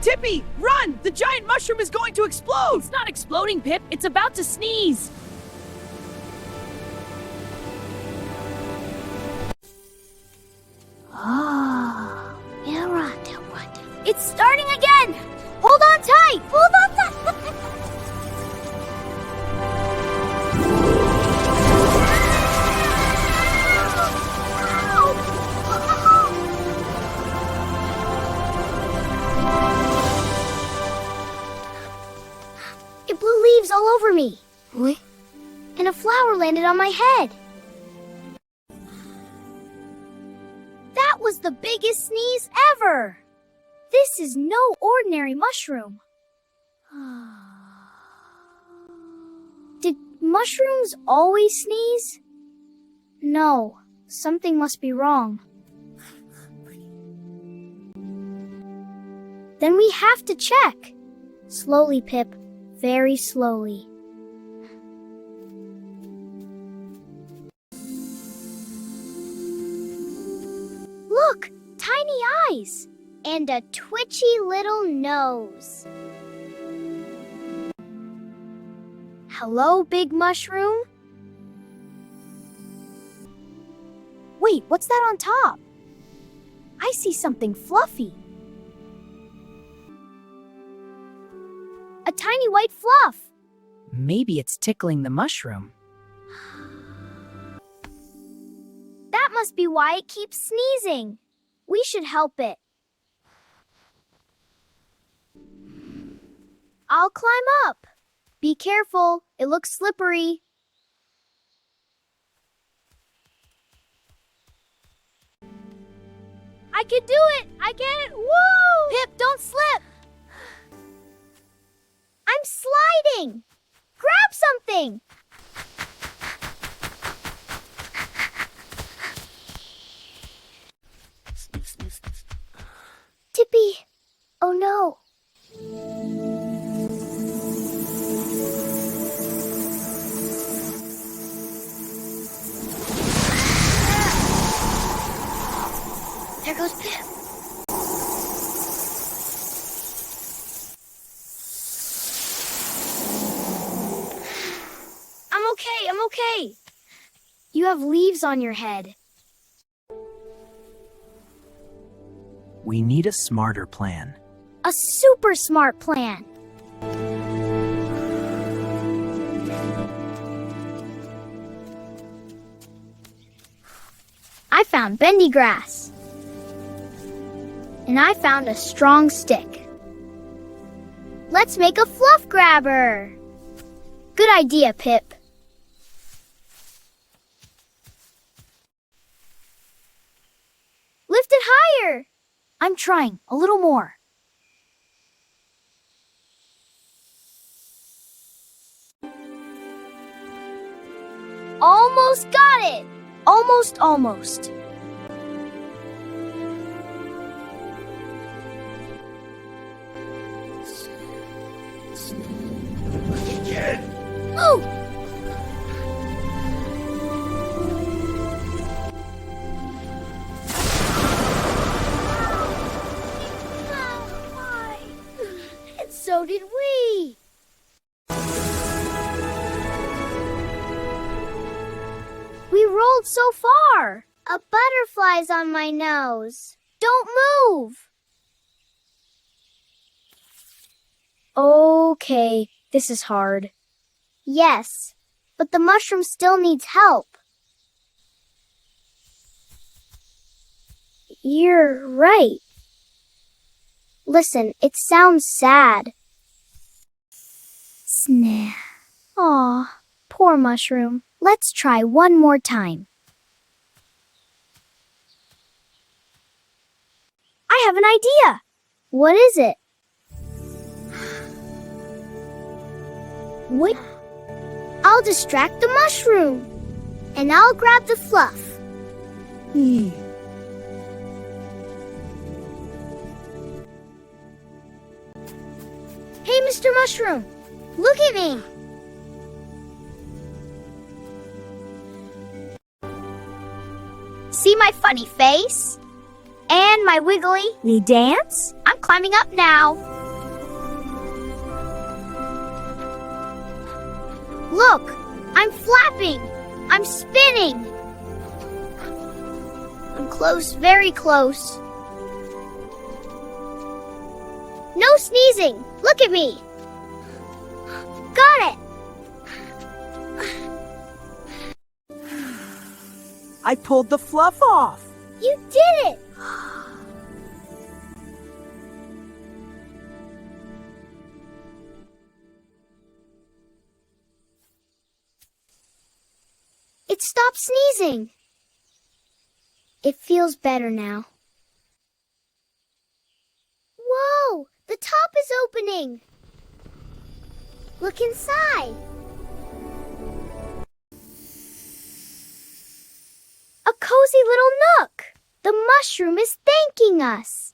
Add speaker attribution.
Speaker 1: Tippy, run! The giant mushroom is going to explode!
Speaker 2: It's not exploding, Pip. It's about to sneeze.
Speaker 3: Oh, it's starting again! Hold on tight! Hold on tight! It blew leaves all over me. What? And a flower landed on my head. That was the biggest sneeze ever! This is no ordinary mushroom. Did mushrooms always sneeze? No, something must be wrong. Then we have to check. Slowly, Pip. Very slowly. Look! Tiny eyes! And a twitchy little nose. Hello, big mushroom?
Speaker 1: Wait, what's that on top? I see something fluffy.
Speaker 3: A tiny white fluff.
Speaker 1: Maybe it's tickling the mushroom.
Speaker 3: That must be why it keeps sneezing. We should help it. I'll climb up. Be careful, it looks slippery. I can do it! I get it! Woo! Pip, don't slip! I'm sliding! Grab something! Tippy! Oh no! There goes Pip. I'm okay. You have leaves on your head.
Speaker 1: We need a smarter plan.
Speaker 3: A super smart plan. I found bendy grass. And I found a strong stick. Let's make a fluff grabber. Good idea, Pip. Lift it higher.
Speaker 1: I'm trying. A little more.
Speaker 3: Almost got it.
Speaker 1: Almost.
Speaker 3: Oh! And so did we. We rolled so far. A butterfly's on my nose. Don't move.
Speaker 2: Okay, this is hard.
Speaker 3: Yes, but the mushroom still needs help. You're right. Listen, it sounds sad. Snap. Aw, poor mushroom. Let's try one more time. I have an idea. What is it? Wait. I'll distract the mushroom. And I'll grab the fluff. Hey, Mr. Mushroom, look at me. See my funny face? And my wiggly dance? I'm climbing up now. Look, I'm flapping. I'm spinning. I'm close, very close. No sneezing. Look at me. Got it.
Speaker 4: I pulled the fluff off.
Speaker 3: You did it. It stopped sneezing. It feels better now. Whoa! The top is opening. Look inside. A cozy little nook. The mushroom is thanking us.